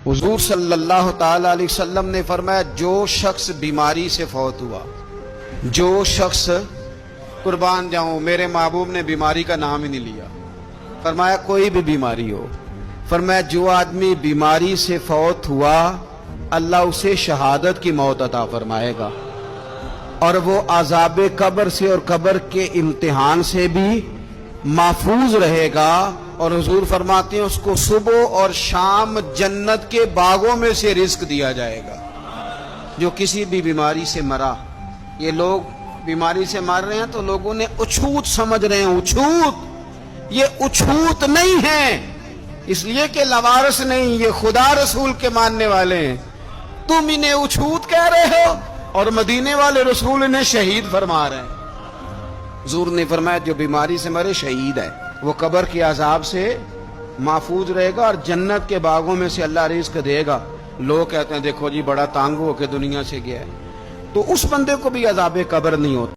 حضور صلی اللہ تعالی علیہ وسلم نے فرمایا جو شخص بیماری سے فوت ہوا، جو شخص، قربان جاؤں میرے محبوب نے بیماری کا نام ہی نہیں لیا، فرمایا کوئی بھی بیماری ہو، فرمایا جو آدمی بیماری سے فوت ہوا اللہ اسے شہادت کی موت عطا فرمائے گا، اور وہ عذاب قبر سے اور قبر کے امتحان سے بھی محفوظ رہے گا، اور حضور فرماتے ہیں اس کو صبح اور شام جنت کے باغوں میں سے رزق دیا جائے گا۔ جو کسی بھی بیماری سے مرا، یہ لوگ بیماری سے مر رہے ہیں تو لوگوں نے اچھوت سمجھ رہے ہیں، اچھوت، یہ اچھوت نہیں ہے، اس لیے کہ لوارث نہیں، یہ خدا رسول کے ماننے والے ہیں، تم انہیں اچھوت کہہ رہے ہو اور مدینے والے رسول انہیں شہید فرما رہے ہیں۔ حضور نے فرمایا جو بیماری سے مرے شہید ہے، وہ قبر کے عذاب سے محفوظ رہے گا اور جنت کے باغوں میں سے اللہ رزق دے گا۔ لوگ کہتے ہیں دیکھو جی بڑا تانگ ہو کے دنیا سے گیا ہے، تو اس بندے کو بھی عذاب قبر نہیں ہوتا۔